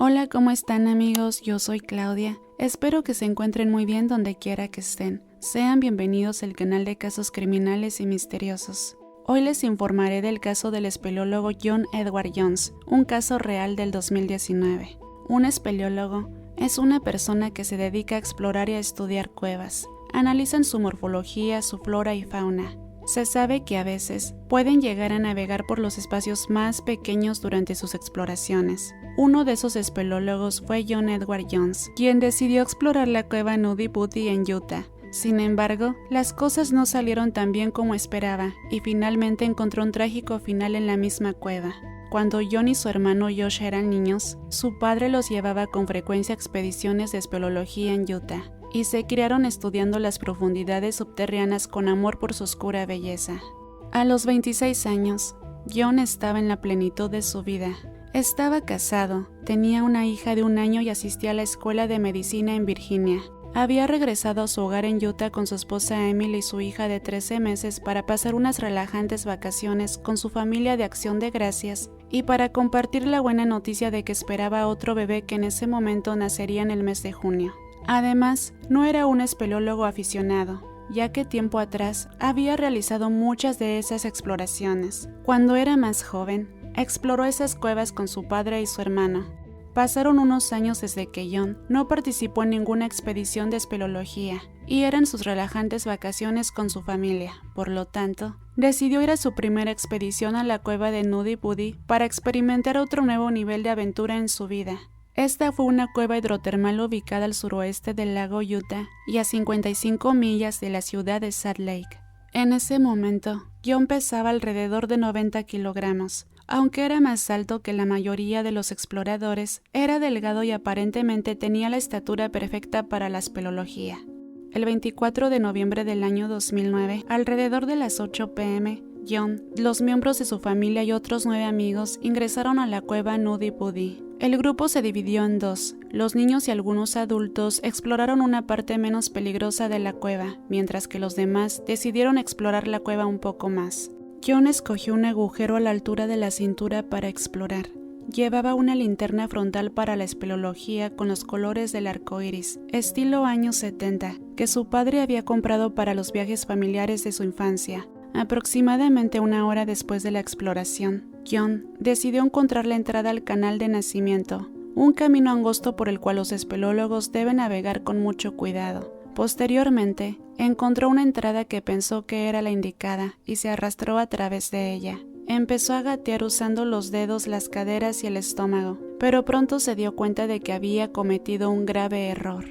Hola, ¿cómo están amigos? Yo soy Claudia. Espero que se encuentren muy bien donde quiera que estén. Sean bienvenidos al canal de casos criminales y misteriosos. Hoy les informaré del caso del espeleólogo John Edward Jones, un caso real del 2019. Un espeleólogo es una persona que se dedica a explorar y a estudiar cuevas. Analizan su morfología, su flora y fauna. Se sabe que a veces pueden llegar a navegar por los espacios más pequeños durante sus exploraciones. Uno de esos espeleólogos fue John Edward Jones, quien decidió explorar la cueva Nudie Buddy en Utah. Sin embargo, las cosas no salieron tan bien como esperaba y finalmente encontró un trágico final en la misma cueva. Cuando John y su hermano Josh eran niños, su padre los llevaba con frecuencia a expediciones de espeleología en Utah, y se criaron estudiando las profundidades subterráneas con amor por su oscura belleza. A los 26 años, John estaba en la plenitud de su vida. Estaba casado, tenía una hija de 1 año y asistía a la escuela de medicina en Virginia. Había regresado a su hogar en Utah con su esposa Emily y su hija de 13 meses para pasar unas relajantes vacaciones con su familia de Acción de Gracias y para compartir la buena noticia de que esperaba otro bebé que en ese momento nacería en el mes de junio. Además, no era un espeleólogo aficionado, ya que tiempo atrás había realizado muchas de esas exploraciones. Cuando era más joven, exploró esas cuevas con su padre y su hermano. Pasaron unos años desde que John no participó en ninguna expedición de espeleología y eran sus relajantes vacaciones con su familia. Por lo tanto, decidió ir a su primera expedición a la cueva de Nudie Buddy para experimentar otro nuevo nivel de aventura en su vida. Esta fue una cueva hidrotermal ubicada al suroeste del lago Utah y a 55 millas de la ciudad de Salt Lake. En ese momento, John pesaba alrededor de 90 kilogramos. Aunque era más alto que la mayoría de los exploradores, era delgado y aparentemente tenía la estatura perfecta para la espeleología. El 24 de noviembre del año 2009, alrededor de las 8 p.m., John, los miembros de su familia y otros 9 amigos ingresaron a la cueva Nudie Buddy. El grupo se dividió en dos. Los niños y algunos adultos exploraron una parte menos peligrosa de la cueva, mientras que los demás decidieron explorar la cueva un poco más. John escogió un agujero a la altura de la cintura para explorar. Llevaba una linterna frontal para la espeleología con los colores del arco iris, estilo años 70, que su padre había comprado para los viajes familiares de su infancia. Aproximadamente 1 hora después de la exploración, John decidió encontrar la entrada al canal de nacimiento, un camino angosto por el cual los espeleólogos deben navegar con mucho cuidado. Posteriormente, encontró una entrada que pensó que era la indicada y se arrastró a través de ella. Empezó a gatear usando los dedos, las caderas y el estómago, pero pronto se dio cuenta de que había cometido un grave error.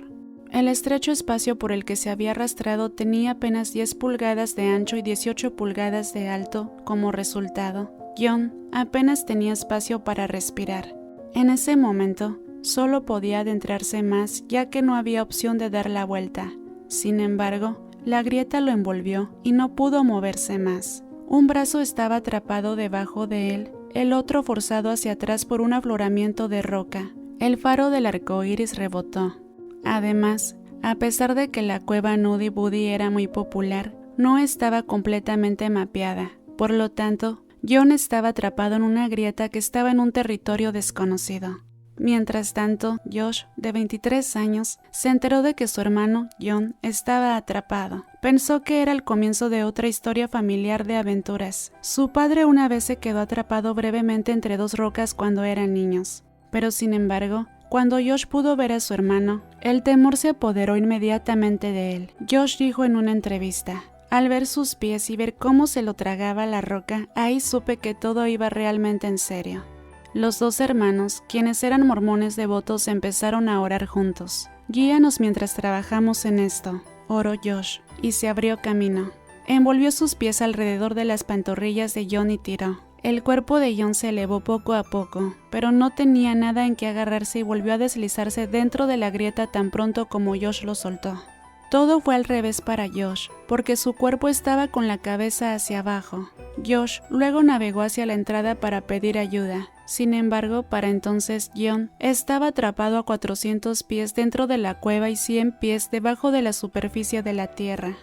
El estrecho espacio por el que se había arrastrado tenía apenas 10 pulgadas de ancho y 18 pulgadas de alto. Como resultado, John apenas tenía espacio para respirar. En ese momento, solo podía adentrarse más ya que no había opción de dar la vuelta. Sin embargo, la grieta lo envolvió y no pudo moverse más. Un brazo estaba atrapado debajo de él, el otro forzado hacia atrás por un afloramiento de roca. El faro del arco iris rebotó. Además, a pesar de que la cueva Nudie Buddy era muy popular, no estaba completamente mapeada. Por lo tanto, John estaba atrapado en una grieta que estaba en un territorio desconocido. Mientras tanto, Josh, de 23 años, se enteró de que su hermano, John, estaba atrapado. Pensó que era el comienzo de otra historia familiar de aventuras. Su padre una vez se quedó atrapado brevemente entre 2 rocas cuando eran niños. Pero sin embargo, cuando Josh pudo ver a su hermano, el temor se apoderó inmediatamente de él. Josh dijo en una entrevista: "Al ver sus pies y ver cómo se lo tragaba la roca, ahí supe que todo iba realmente en serio". Los 2 hermanos, quienes eran mormones devotos, empezaron a orar juntos. "Guíanos mientras trabajamos en esto", oró Josh, y se abrió camino. Envolvió sus pies alrededor de las pantorrillas de John y tiró. El cuerpo de John se elevó poco a poco, pero no tenía nada en que agarrarse y volvió a deslizarse dentro de la grieta tan pronto como Josh lo soltó. Todo fue al revés para Josh, porque su cuerpo estaba con la cabeza hacia abajo. Josh luego navegó hacia la entrada para pedir ayuda. Sin embargo, para entonces John estaba atrapado a 400 pies dentro de la cueva y 100 pies debajo de la superficie de la tierra.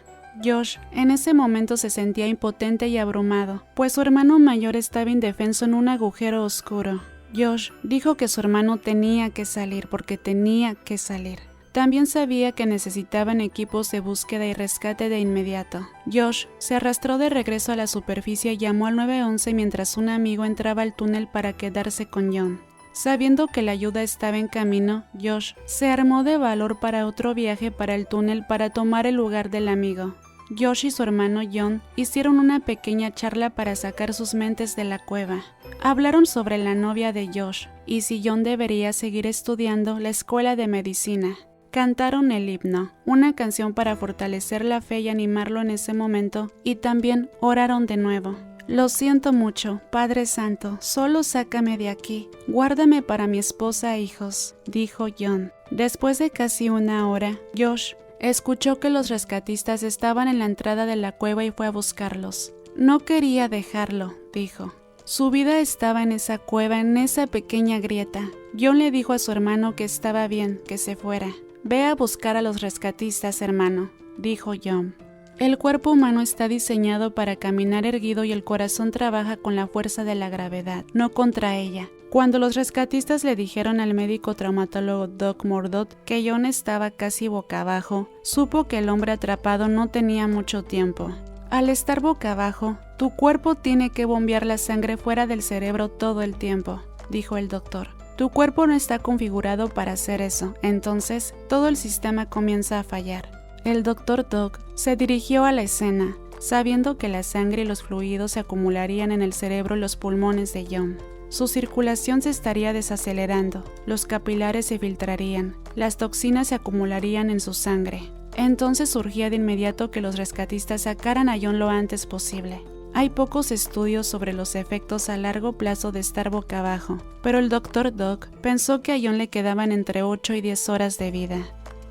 Josh en ese momento se sentía impotente y abrumado, pues su hermano mayor estaba indefenso en un agujero oscuro. Josh dijo que su hermano tenía que salir porque tenía que salir. También sabía que necesitaban equipos de búsqueda y rescate de inmediato. Josh se arrastró de regreso a la superficie y llamó al 911 mientras un amigo entraba al túnel para quedarse con John. Sabiendo que la ayuda estaba en camino, Josh se armó de valor para otro viaje para el túnel para tomar el lugar del amigo. Josh y su hermano John hicieron una pequeña charla para sacar sus mentes de la cueva. Hablaron sobre la novia de Josh y si John debería seguir estudiando la escuela de medicina. Cantaron el himno, una canción para fortalecer la fe y animarlo en ese momento, y también oraron de nuevo. Lo siento mucho, Padre Santo, solo sácame de aquí. Guárdame para mi esposa e hijos, dijo John. Después de casi una hora, Josh escuchó que los rescatistas estaban en la entrada de la cueva y fue a buscarlos. No quería dejarlo, dijo. Su vida estaba en esa cueva, en esa pequeña grieta. John le dijo a su hermano que estaba bien, que se fuera. Ve a buscar a los rescatistas, hermano, dijo John. El cuerpo humano está diseñado para caminar erguido y el corazón trabaja con la fuerza de la gravedad, no contra ella. Cuando los rescatistas le dijeron al médico traumatólogo Doc Murdoch que John estaba casi boca abajo, supo que el hombre atrapado no tenía mucho tiempo. Al estar boca abajo, tu cuerpo tiene que bombear la sangre fuera del cerebro todo el tiempo, dijo el doctor. Tu cuerpo no está configurado para hacer eso, entonces todo el sistema comienza a fallar. El Dr. Doc se dirigió a la escena, sabiendo que la sangre y los fluidos se acumularían en el cerebro y los pulmones de John. Su circulación se estaría desacelerando, los capilares se filtrarían, las toxinas se acumularían en su sangre. Entonces surgía de inmediato que los rescatistas sacaran a John lo antes posible. Hay pocos estudios sobre los efectos a largo plazo de estar boca abajo, pero el Dr. Doc pensó que a John le quedaban entre 8 y 10 horas de vida.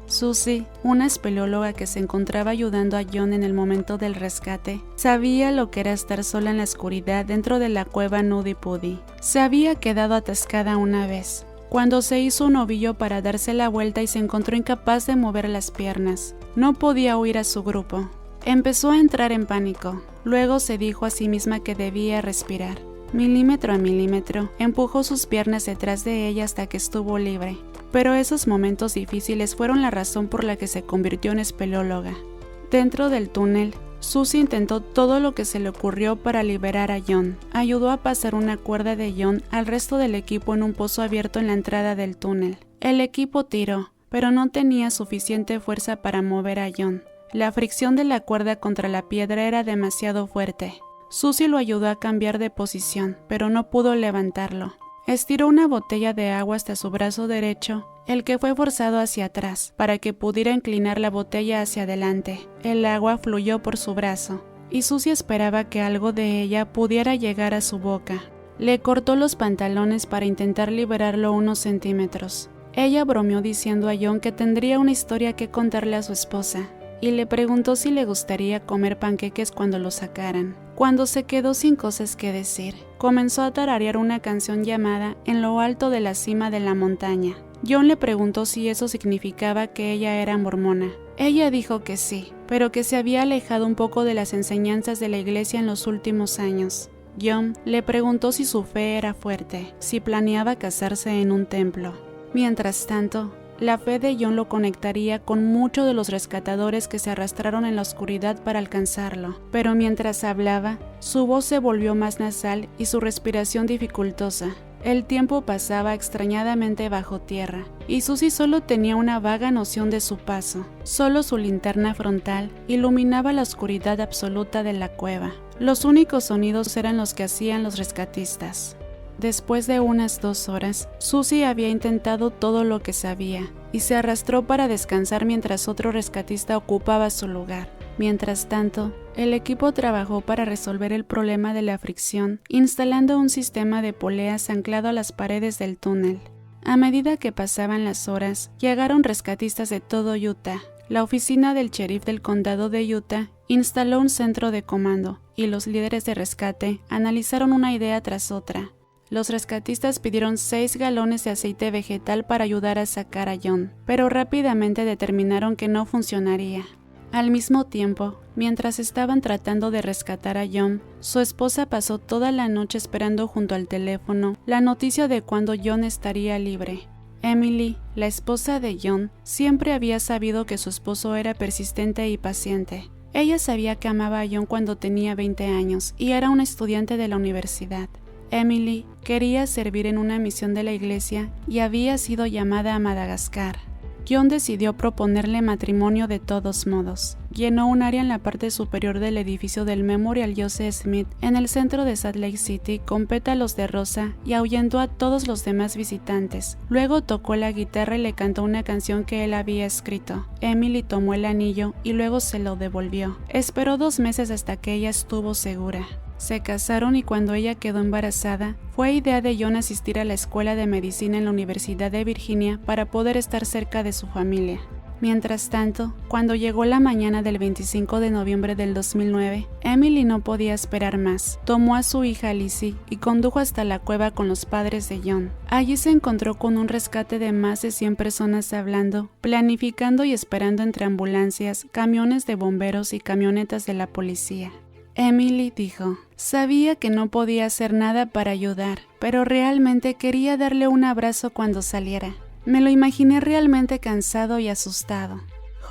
Susie, una espeleóloga que se encontraba ayudando a John en el momento del rescate, sabía lo que era estar sola en la oscuridad dentro de la cueva Nuddy Puddy. Se había quedado atascada una vez, cuando se hizo un ovillo para darse la vuelta y se encontró incapaz de mover las piernas. No podía huir a su grupo. Empezó a entrar en pánico. Luego se dijo a sí misma que debía respirar. Milímetro a milímetro, empujó sus piernas detrás de ella hasta que estuvo libre. Pero esos momentos difíciles fueron la razón por la que se convirtió en espeleóloga. Dentro del túnel, Susie intentó todo lo que se le ocurrió para liberar a John. Ayudó a pasar una cuerda de John al resto del equipo en un pozo abierto en la entrada del túnel. El equipo tiró, pero no tenía suficiente fuerza para mover a John. La fricción de la cuerda contra la piedra era demasiado fuerte. Susie lo ayudó a cambiar de posición, pero no pudo levantarlo. Estiró una botella de agua hasta su brazo derecho, el que fue forzado hacia atrás, para que pudiera inclinar la botella hacia adelante. El agua fluyó por su brazo, y Susie esperaba que algo de ella pudiera llegar a su boca. Le cortó los pantalones para intentar liberarlo unos centímetros. Ella bromeó diciendo a John que tendría una historia que contarle a su esposa, y le preguntó si le gustaría comer panqueques cuando lo sacaran. Cuando se quedó sin cosas que decir, comenzó a tararear una canción llamada En lo alto de la cima de la montaña. John le preguntó si eso significaba que ella era mormona. Ella dijo que sí, pero que se había alejado un poco de las enseñanzas de la iglesia en los últimos años. John le preguntó si su fe era fuerte, si planeaba casarse en un templo. Mientras tanto, la fe de John lo conectaría con muchos de los rescatadores que se arrastraron en la oscuridad para alcanzarlo. Pero mientras hablaba, su voz se volvió más nasal y su respiración dificultosa. El tiempo pasaba extrañadamente bajo tierra, y Susie solo tenía una vaga noción de su paso. Solo su linterna frontal iluminaba la oscuridad absoluta de la cueva. Los únicos sonidos eran los que hacían los rescatistas. Después de unas 2 horas, Susie había intentado todo lo que sabía, y se arrastró para descansar mientras otro rescatista ocupaba su lugar. Mientras tanto, el equipo trabajó para resolver el problema de la fricción, instalando un sistema de poleas anclado a las paredes del túnel. A medida que pasaban las horas, llegaron rescatistas de todo Utah. La oficina del sheriff del condado de Utah instaló un centro de comando, y los líderes de rescate analizaron una idea tras otra. Los rescatistas pidieron 6 galones de aceite vegetal para ayudar a sacar a John, pero rápidamente determinaron que no funcionaría. Al mismo tiempo, mientras estaban tratando de rescatar a John, su esposa pasó toda la noche esperando junto al teléfono la noticia de cuándo John estaría libre. Emily, la esposa de John, siempre había sabido que su esposo era persistente y paciente. Ella sabía que amaba a John cuando tenía 20 años y era una estudiante de la universidad. Emily quería servir en una misión de la iglesia y había sido llamada a Madagascar. John decidió proponerle matrimonio de todos modos. Llenó un área en la parte superior del edificio del Memorial Joseph Smith en el centro de Salt Lake City con pétalos de rosa y ahuyentó a todos los demás visitantes. Luego tocó la guitarra y le cantó una canción que él había escrito. Emily tomó el anillo y luego se lo devolvió. Esperó 2 meses hasta que ella estuvo segura. Se casaron y cuando ella quedó embarazada, fue idea de John asistir a la escuela de medicina en la Universidad de Virginia para poder estar cerca de su familia. Mientras tanto, cuando llegó la mañana del 25 de noviembre del 2009, Emily no podía esperar más. Tomó a su hija Lizzie y condujo hasta la cueva con los padres de John. Allí se encontró con un rescate de más de 100 personas hablando, planificando y esperando entre ambulancias, camiones de bomberos y camionetas de la policía. Emily dijo, sabía que no podía hacer nada para ayudar, pero realmente quería darle un abrazo cuando saliera. Me lo imaginé realmente cansado y asustado.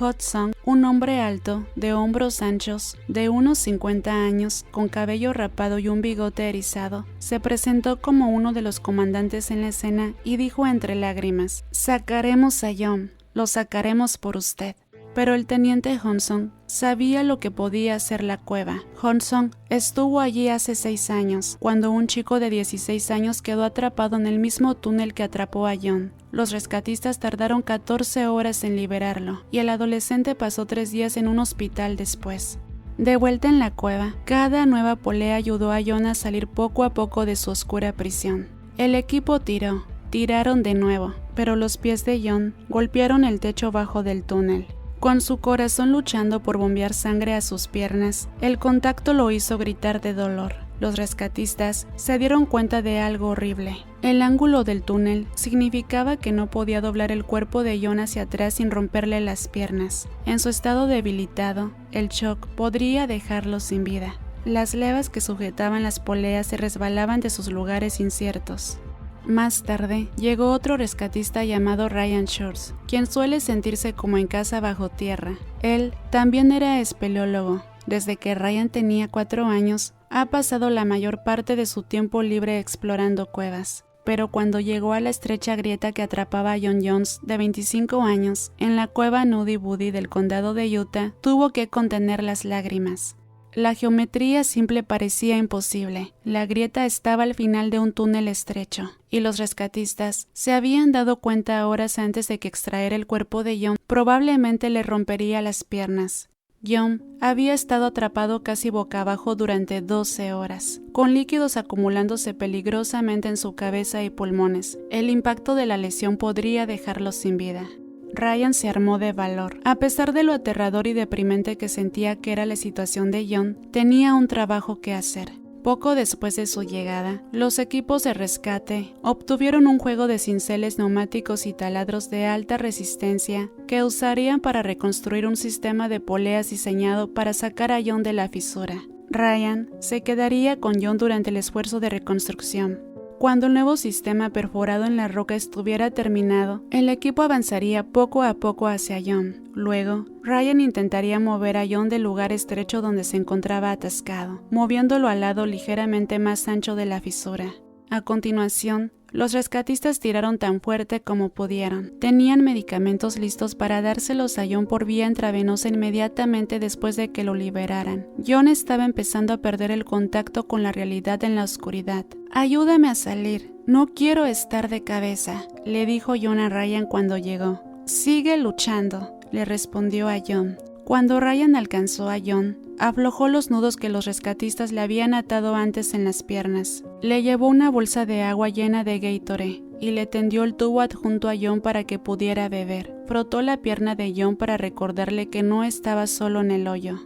Hudson, un hombre alto, de hombros anchos, de unos 50 años, con cabello rapado y un bigote erizado, se presentó como uno de los comandantes en la escena y dijo entre lágrimas, «Sacaremos a John, lo sacaremos por usted». Pero el teniente Hudson sabía lo que podía hacer la cueva. Hudson estuvo allí hace 6 años, cuando un chico de 16 años quedó atrapado en el mismo túnel que atrapó a John. Los rescatistas tardaron 14 horas en liberarlo, y el adolescente pasó 3 días en un hospital después. De vuelta en la cueva, cada nueva polea ayudó a John a salir poco a poco de su oscura prisión. El equipo tiraron de nuevo, pero los pies de John golpearon el techo bajo del túnel. Con su corazón luchando por bombear sangre a sus piernas, el contacto lo hizo gritar de dolor. Los rescatistas se dieron cuenta de algo horrible. El ángulo del túnel significaba que no podía doblar el cuerpo de John hacia atrás sin romperle las piernas. En su estado debilitado, el shock podría dejarlo sin vida. Las levas que sujetaban las poleas se resbalaban de sus lugares inciertos. Más tarde, llegó otro rescatista llamado Ryan Shores, quien suele sentirse como en casa bajo tierra. Él también era espeleólogo. Desde que Ryan tenía 4 años, ha pasado la mayor parte de su tiempo libre explorando cuevas. Pero cuando llegó a la estrecha grieta que atrapaba a John Jones, de 25 años, en la cueva Nuddy Buddy del condado de Utah, tuvo que contener las lágrimas. La geometría simple parecía imposible. La grieta estaba al final de un túnel estrecho, y los rescatistas se habían dado cuenta horas antes de que extraer el cuerpo de John probablemente le rompería las piernas. John había estado atrapado casi boca abajo durante 12 horas, con líquidos acumulándose peligrosamente en su cabeza y pulmones. El impacto de la lesión podría dejarlo sin vida. Ryan se armó de valor. A pesar de lo aterrador y deprimente que sentía que era la situación de John, tenía un trabajo que hacer. Poco después de su llegada, los equipos de rescate obtuvieron un juego de cinceles neumáticos y taladros de alta resistencia que usarían para reconstruir un sistema de poleas diseñado para sacar a John de la fisura. Ryan se quedaría con John durante el esfuerzo de reconstrucción. Cuando el nuevo sistema perforado en la roca estuviera terminado, el equipo avanzaría poco a poco hacia John. Luego, Ryan intentaría mover a John del lugar estrecho donde se encontraba atascado, moviéndolo al lado ligeramente más ancho de la fisura. A continuación, los rescatistas tiraron tan fuerte como pudieron. Tenían medicamentos listos para dárselos a John por vía intravenosa inmediatamente después de que lo liberaran. John estaba empezando a perder el contacto con la realidad en la oscuridad. «Ayúdame a salir, no quiero estar de cabeza», le dijo John a Ryan cuando llegó. «Sigue luchando», le respondió a John. Cuando Ryan alcanzó a John, aflojó los nudos que los rescatistas le habían atado antes en las piernas. Le llevó una bolsa de agua llena de Gatorade y le tendió el tubo adjunto a John para que pudiera beber. Frotó la pierna de John para recordarle que no estaba solo en el hoyo.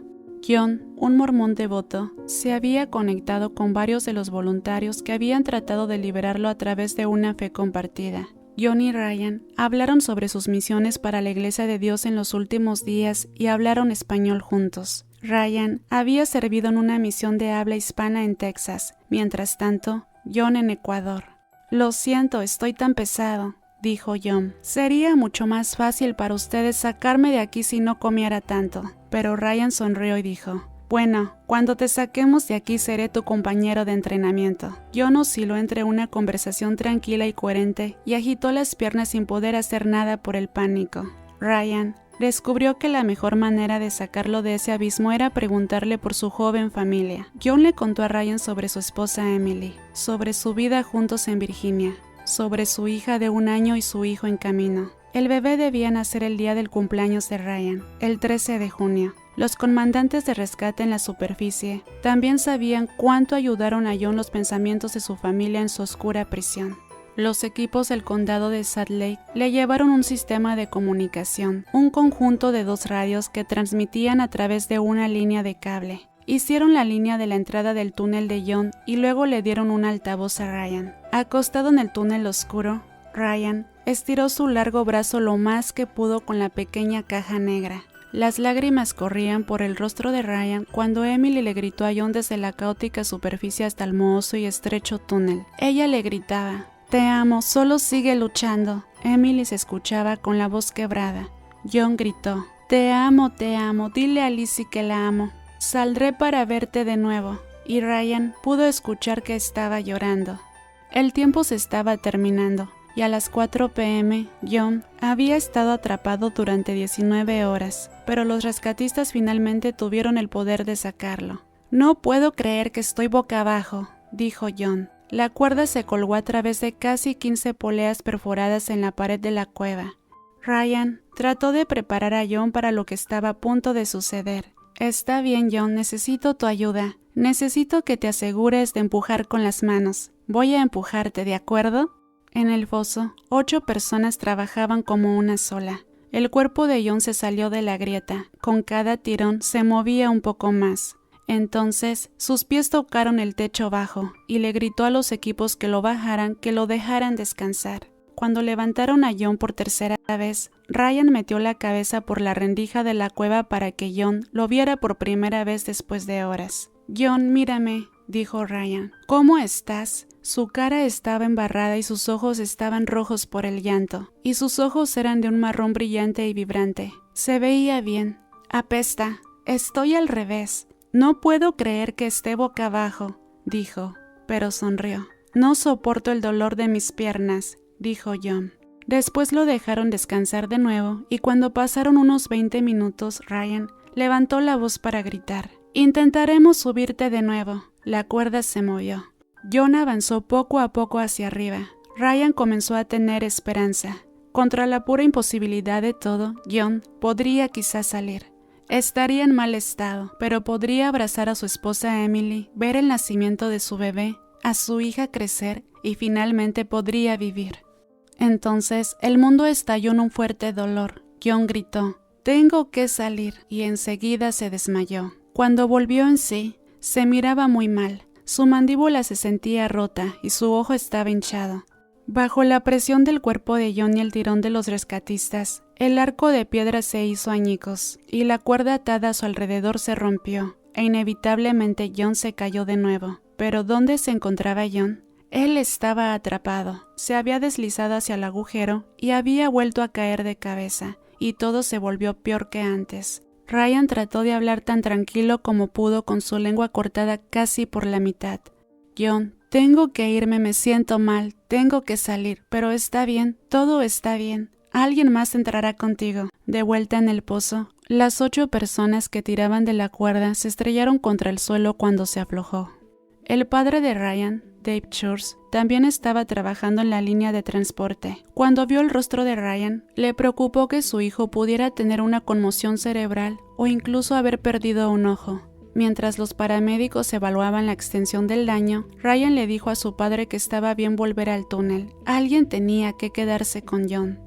John, un mormón devoto, se había conectado con varios de los voluntarios que habían tratado de liberarlo a través de una fe compartida. John y Ryan hablaron sobre sus misiones para la Iglesia de Dios en los últimos días y hablaron español juntos. Ryan había servido en una misión de habla hispana en Texas, mientras tanto, John en Ecuador. Lo siento, estoy tan pesado, dijo John. Sería mucho más fácil para ustedes sacarme de aquí si no comiera tanto. Pero Ryan sonrió y dijo: bueno, cuando te saquemos de aquí seré tu compañero de entrenamiento. John osciló entre una conversación tranquila y coherente y agitó las piernas sin poder hacer nada por el pánico. Ryan descubrió que la mejor manera de sacarlo de ese abismo era preguntarle por su joven familia. John le contó a Ryan sobre su esposa Emily, sobre su vida juntos en Virginia, sobre su hija de 1 año y su hijo en camino. El bebé debía nacer el día del cumpleaños de Ryan, el 13 de junio. Los comandantes de rescate en la superficie también sabían cuánto ayudaron a John los pensamientos de su familia en su oscura prisión. Los equipos del condado de Salt Lake le llevaron un sistema de comunicación, un conjunto de 2 radios que transmitían a través de una línea de cable. Hicieron la línea de la entrada del túnel de John y luego le dieron un altavoz a Ryan. Acostado en el túnel oscuro, Ryan estiró su largo brazo lo más que pudo con la pequeña caja negra. Las lágrimas corrían por el rostro de Ryan cuando Emily le gritó a John desde la caótica superficie hasta el mohoso y estrecho túnel. Ella le gritaba: «Te amo, solo sigue luchando». Emily se escuchaba con la voz quebrada. John gritó: te amo, dile a Lizzie que la amo. Saldré para verte de nuevo». Y Ryan pudo escuchar que estaba llorando. El tiempo se estaba terminando. Y a las 4 p.m., John había estado atrapado durante 19 horas, pero los rescatistas finalmente tuvieron el poder de sacarlo. «No puedo creer que estoy boca abajo», dijo John. La cuerda se colgó a través de casi 15 poleas perforadas en la pared de la cueva. Ryan trató de preparar a John para lo que estaba a punto de suceder. «Está bien, John, necesito tu ayuda. Necesito que te asegures de empujar con las manos. Voy a empujarte, ¿de acuerdo?» En el foso, 8 personas trabajaban como una sola. El cuerpo de John se salió de la grieta. Con cada tirón se movía un poco más. Entonces, sus pies tocaron el techo bajo y le gritó a los equipos que lo bajaran, que lo dejaran descansar. Cuando levantaron a John por tercera vez, Ryan metió la cabeza por la rendija de la cueva para que John lo viera por primera vez después de horas. «John, mírame», dijo Ryan. «¿Cómo estás?» Su cara estaba embarrada y sus ojos estaban rojos por el llanto, y sus ojos eran de un marrón brillante y vibrante. Se veía bien. «Apesta. Estoy al revés. No puedo creer que esté boca abajo», dijo, pero sonrió. «No soporto el dolor de mis piernas», dijo John. Después lo dejaron descansar de nuevo, y cuando pasaron unos 20 minutos, Ryan levantó la voz para gritar: «Intentaremos subirte de nuevo». La cuerda se movió. John avanzó poco a poco hacia arriba. Ryan comenzó a tener esperanza. Contra la pura imposibilidad de todo, John podría quizás salir. Estaría en mal estado, pero podría abrazar a su esposa Emily, ver el nacimiento de su bebé, a su hija crecer y finalmente podría vivir. Entonces el mundo estalló en un fuerte dolor. John gritó: «Tengo que salir», y enseguida se desmayó. Cuando volvió en sí, se miraba muy mal. Su mandíbula se sentía rota y su ojo estaba hinchado. Bajo la presión del cuerpo de John y el tirón de los rescatistas, el arco de piedra se hizo añicos y la cuerda atada a su alrededor se rompió, e inevitablemente John se cayó de nuevo. ¿Pero dónde se encontraba John? Él estaba atrapado, se había deslizado hacia el agujero y había vuelto a caer de cabeza, y todo se volvió peor que antes. Ryan trató de hablar tan tranquilo como pudo con su lengua cortada casi por la mitad. «John, tengo que irme, me siento mal, tengo que salir, pero está bien, todo está bien. Alguien más entrará contigo». De vuelta en el pozo, las 8 personas que tiraban de la cuerda se estrellaron contra el suelo cuando se aflojó. El padre de Ryan, Dave Church, también estaba trabajando en la línea de transporte. Cuando vio el rostro de Ryan, le preocupó que su hijo pudiera tener una conmoción cerebral o incluso haber perdido un ojo. Mientras los paramédicos evaluaban la extensión del daño, Ryan le dijo a su padre que estaba bien volver al túnel. Alguien tenía que quedarse con John.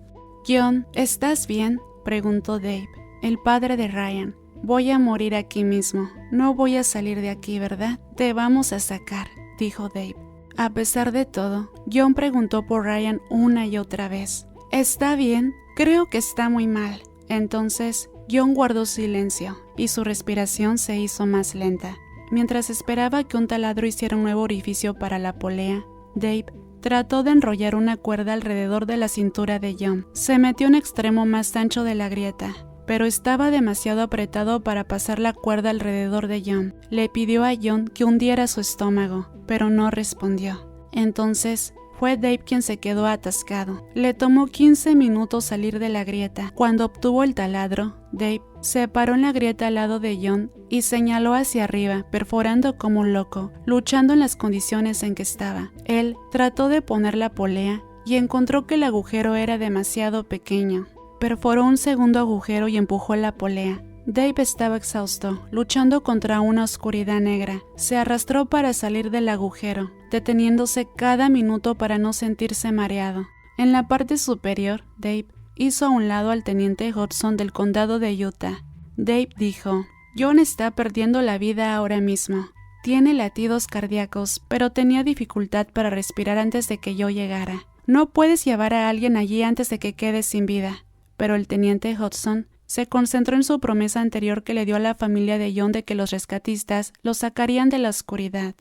«John, ¿estás bien?», preguntó Dave, el padre de Ryan. «Voy a morir aquí mismo. No voy a salir de aquí, ¿verdad? Te vamos a sacar», dijo Dave. A pesar de todo, John preguntó por Ryan una y otra vez. ¿Está bien? Creo que está muy mal. Entonces, John guardó silencio y su respiración se hizo más lenta. Mientras esperaba que un taladro hiciera un nuevo orificio para la polea, Dave trató de enrollar una cuerda alrededor de la cintura de John. Se metió en extremo más ancho de la grieta, pero estaba demasiado apretado para pasar la cuerda alrededor de John. Le pidió a John que hundiera su estómago, pero no respondió. Entonces, fue Dave quien se quedó atascado. Le tomó 15 minutos salir de la grieta. Cuando obtuvo el taladro, Dave se paró en la grieta al lado de John y señaló hacia arriba, perforando como un loco, luchando en las condiciones en que estaba. Él trató de poner la polea y encontró que el agujero era demasiado pequeño. Perforó un segundo agujero y empujó la polea. Dave estaba exhausto, luchando contra una oscuridad negra. Se arrastró para salir del agujero, deteniéndose cada minuto para no sentirse mareado. En la parte superior, Dave hizo a un lado al teniente Hudson del condado de Utah. Dave dijo: John está perdiendo la vida ahora mismo. Tiene latidos cardíacos, pero tenía dificultad para respirar antes de que yo llegara. No puedes llevar a alguien allí antes de que quede sin vida. Pero el teniente Hudson se concentró en su promesa anterior que le dio a la familia de John de que los rescatistas lo sacarían de la oscuridad.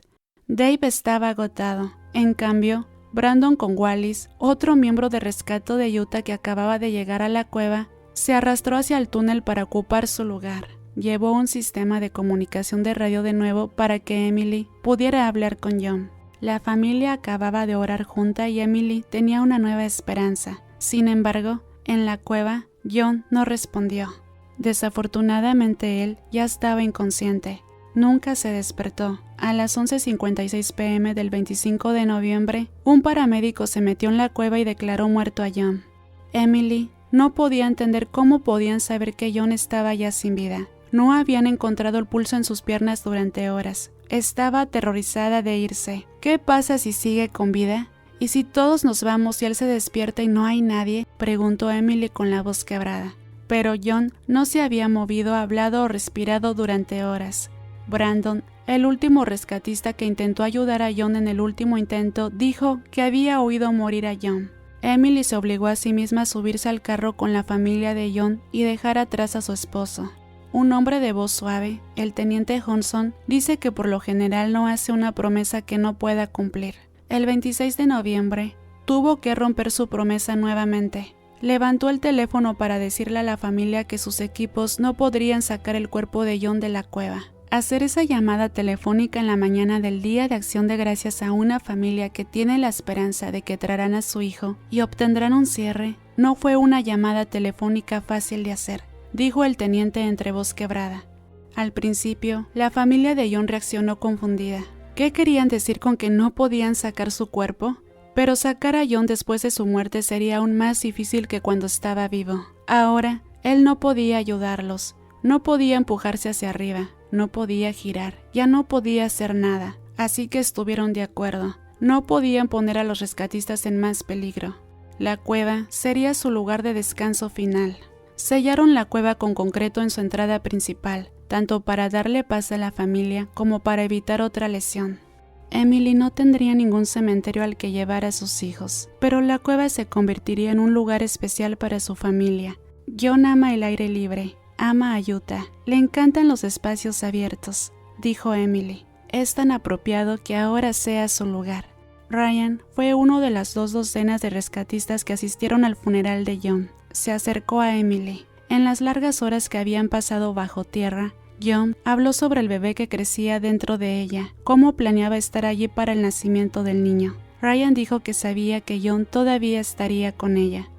Dave estaba agotado. En cambio, Brandon con Wallis, otro miembro de rescate de Utah que acababa de llegar a la cueva, se arrastró hacia el túnel para ocupar su lugar. Llevó un sistema de comunicación de radio de nuevo para que Emily pudiera hablar con John. La familia acababa de orar junta y Emily tenía una nueva esperanza. Sin embargo, en la cueva, John no respondió. Desafortunadamente él ya estaba inconsciente. Nunca se despertó. A las 11:56 p.m. del 25 de noviembre, un paramédico se metió en la cueva y declaró muerto a John. Emily no podía entender cómo podían saber que John estaba ya sin vida. No habían encontrado el pulso en sus piernas durante horas. Estaba aterrorizada de irse. ¿Qué pasa si sigue con vida? ¿Y si todos nos vamos y él se despierta y no hay nadie?, preguntó Emily con la voz quebrada. Pero John no se había movido, hablado o respirado durante horas. Brandon, el último rescatista que intentó ayudar a John en el último intento, dijo que había oído morir a John. Emily se obligó a sí misma a subirse al carro con la familia de John y dejar atrás a su esposo. Un hombre de voz suave, el teniente Hudson, dice que por lo general no hace una promesa que no pueda cumplir. El 26 de noviembre, tuvo que romper su promesa nuevamente. Levantó el teléfono para decirle a la familia que sus equipos no podrían sacar el cuerpo de John de la cueva. Hacer esa llamada telefónica en la mañana del Día de Acción de Gracias a una familia que tiene la esperanza de que traerán a su hijo y obtendrán un cierre, no fue una llamada telefónica fácil de hacer, dijo el teniente entre voz quebrada. Al principio, la familia de John reaccionó confundida. ¿Qué querían decir con que no podían sacar su cuerpo? Pero sacar a John después de su muerte sería aún más difícil que cuando estaba vivo. Ahora, él no podía ayudarlos, no podía empujarse hacia arriba, no podía girar, ya no podía hacer nada. Así que estuvieron de acuerdo. No podían poner a los rescatistas en más peligro. La cueva sería su lugar de descanso final. Sellaron la cueva con concreto en su entrada principal, tanto para darle paz a la familia como para evitar otra lesión. Emily no tendría ningún cementerio al que llevar a sus hijos, pero la cueva se convertiría en un lugar especial para su familia. John ama el aire libre, ama a Utah, le encantan los espacios abiertos, dijo Emily. Es tan apropiado que ahora sea su lugar. Ryan fue uno de las 2 docenas de rescatistas que asistieron al funeral de John. Se acercó a Emily. En las largas horas que habían pasado bajo tierra, John habló sobre el bebé que crecía dentro de ella, cómo planeaba estar allí para el nacimiento del niño. Ryan dijo que sabía que John todavía estaría con ella.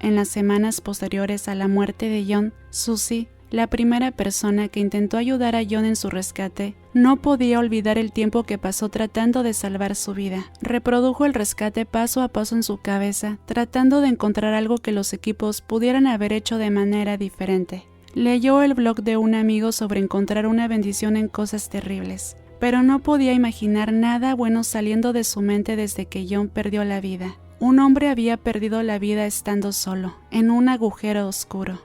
En las semanas posteriores a la muerte de John, Susie, la primera persona que intentó ayudar a John en su rescate, no podía olvidar el tiempo que pasó tratando de salvar su vida. Reprodujo el rescate paso a paso en su cabeza, tratando de encontrar algo que los equipos pudieran haber hecho de manera diferente. Leyó el blog de un amigo sobre encontrar una bendición en cosas terribles, pero no podía imaginar nada bueno saliendo de su mente desde que John perdió la vida. Un hombre había perdido la vida estando solo, en un agujero oscuro.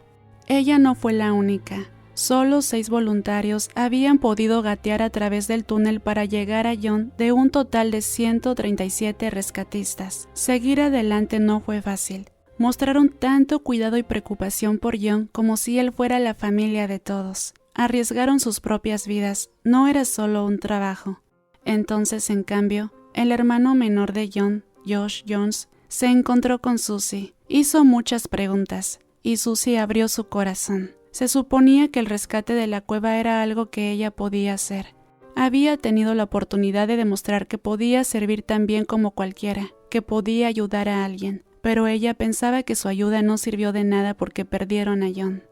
Ella no fue la única. Solo 6 voluntarios habían podido gatear a través del túnel para llegar a John de un total de 137 rescatistas. Seguir adelante no fue fácil. Mostraron tanto cuidado y preocupación por John como si él fuera la familia de todos. Arriesgaron sus propias vidas, no era solo un trabajo. Entonces, en cambio, el hermano menor de John, Josh Jones, se encontró con Susie. Hizo muchas preguntas, y Susie abrió su corazón. Se suponía que el rescate de la cueva era algo que ella podía hacer. Había tenido la oportunidad de demostrar que podía servir tan bien como cualquiera, que podía ayudar a alguien, pero ella pensaba que su ayuda no sirvió de nada porque perdieron a John.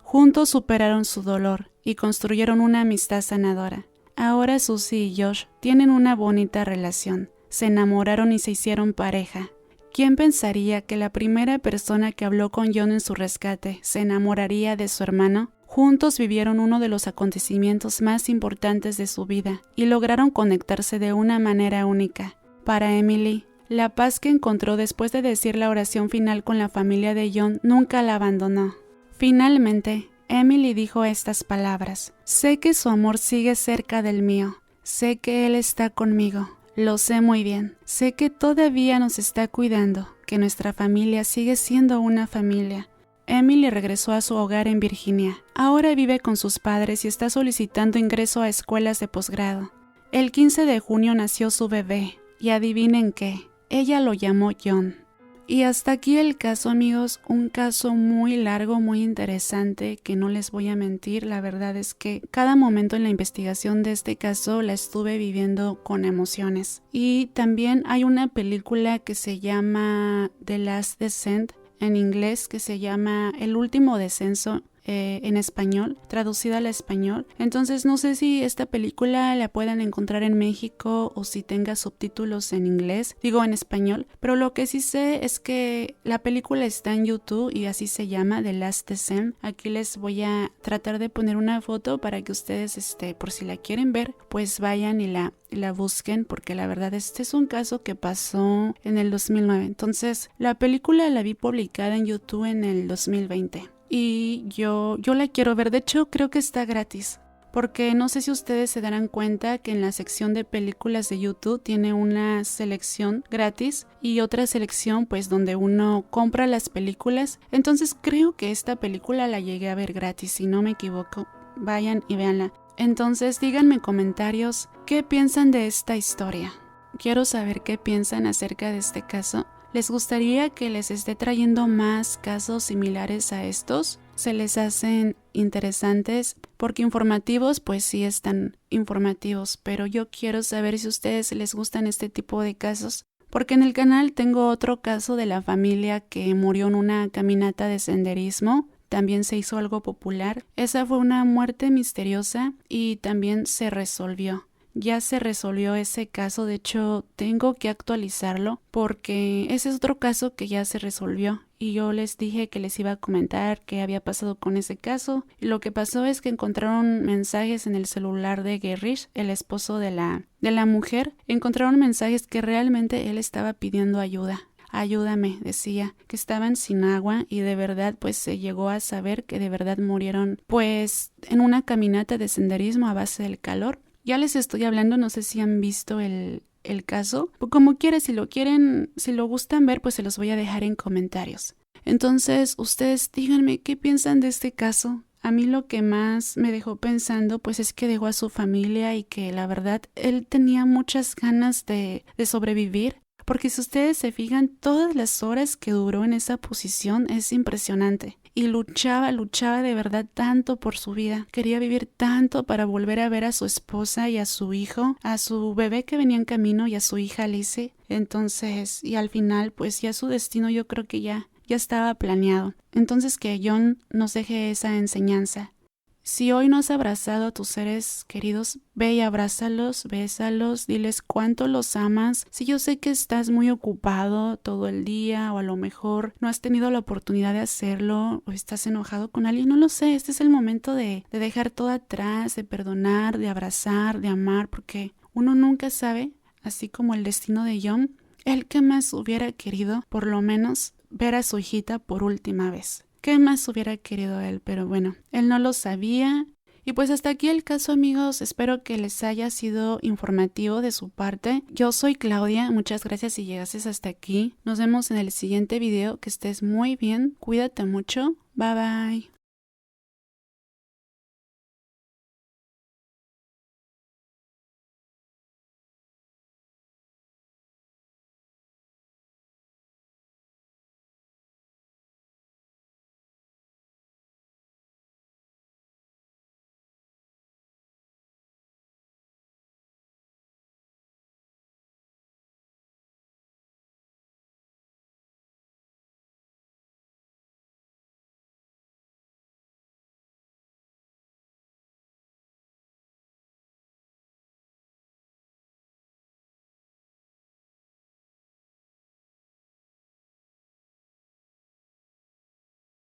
Juntos superaron su dolor y construyeron una amistad sanadora. Ahora Susie y Josh tienen una bonita relación. Se enamoraron y se hicieron pareja. ¿Quién pensaría que la primera persona que habló con John en su rescate se enamoraría de su hermano? Juntos vivieron uno de los acontecimientos más importantes de su vida y lograron conectarse de una manera única. Para Emily, la paz que encontró después de decir la oración final con la familia de John nunca la abandonó. Finalmente, Emily dijo estas palabras: «Sé que su amor sigue cerca del mío. Sé que él está conmigo. Lo sé muy bien. Sé que todavía nos está cuidando, que nuestra familia sigue siendo una familia». Emily regresó a su hogar en Virginia. Ahora vive con sus padres y está solicitando ingreso a escuelas de posgrado. El 15 de junio nació su bebé, y adivinen qué, ella lo llamó John. Y hasta aquí el caso, amigos, un caso muy largo, muy interesante, que no les voy a mentir, la verdad es que cada momento en la investigación de este caso la estuve viviendo con emociones. Y también hay una película que se llama The Last Descent, en inglés, que se llama El último descenso, en español, traducida al español. Entonces no sé si esta película la puedan encontrar en México o si tenga subtítulos en inglés, digo en español, pero lo que sí sé es que la película está en YouTube y así se llama, The Last Descent. Aquí les voy a tratar de poner una foto para que ustedes, por si la quieren ver, pues vayan y la busquen, porque la verdad este es un caso que pasó en el 2009. Entonces la película la vi publicada en YouTube en el 2020. Y yo la quiero ver. De hecho, creo que está gratis, porque no sé si ustedes se darán cuenta que en la sección de películas de YouTube tiene una selección gratis y otra selección pues donde uno compra las películas. Entonces creo que esta película la llegué a ver gratis, si no me equivoco. Vayan y véanla. Entonces díganme en comentarios qué piensan de esta historia. Quiero saber qué piensan acerca de este caso. ¿Les gustaría que les esté trayendo más casos similares a estos? ¿Se les hacen interesantes? Porque informativos, pues sí están informativos, pero yo quiero saber si a ustedes les gustan este tipo de casos. Porque en el canal tengo otro caso de la familia que murió en una caminata de senderismo. También se hizo algo popular. Esa fue una muerte misteriosa y también se resolvió. Ya se resolvió ese caso, de hecho tengo que actualizarlo porque ese es otro caso que ya se resolvió y yo les dije que les iba a comentar qué había pasado con ese caso. Y lo que pasó es que encontraron mensajes en el celular de Gerrish, el esposo de la mujer. Encontraron mensajes que realmente él estaba pidiendo ayuda. Ayúdame, decía, que estaban sin agua y de verdad pues se llegó a saber que de verdad murieron pues en una caminata de senderismo a base del calor. Ya les estoy hablando, no sé si han visto el caso. Como quiera, si lo gustan ver, pues se los voy a dejar en comentarios. Entonces, ustedes díganme qué piensan de este caso. A mí lo que más me dejó pensando, pues es que dejó a su familia y que la verdad, él tenía muchas ganas de sobrevivir. Porque si ustedes se fijan, todas las horas que duró en esa posición es impresionante. Y luchaba de verdad tanto por su vida. Quería vivir tanto para volver a ver a su esposa y a su hijo, a su bebé que venía en camino y a su hija Lizzie. Entonces, y al final, pues ya su destino yo creo que ya estaba planeado. Entonces que John nos deje esa enseñanza. Si hoy no has abrazado a tus seres queridos, ve y abrázalos, bésalos, diles cuánto los amas. Si yo sé que estás muy ocupado todo el día o a lo mejor no has tenido la oportunidad de hacerlo o estás enojado con alguien, no lo sé, este es el momento de dejar todo atrás, de perdonar, de abrazar, de amar, porque uno nunca sabe, así como el destino de John, él que más hubiera querido, por lo menos, ver a su hijita por última vez. ¿Qué más hubiera querido él? Pero bueno, él no lo sabía. Y pues hasta aquí el caso, amigos. Espero que les haya sido informativo de su parte. Yo soy Claudia. Muchas gracias si llegases hasta aquí. Nos vemos en el siguiente video. Que estés muy bien. Cuídate mucho. Bye bye.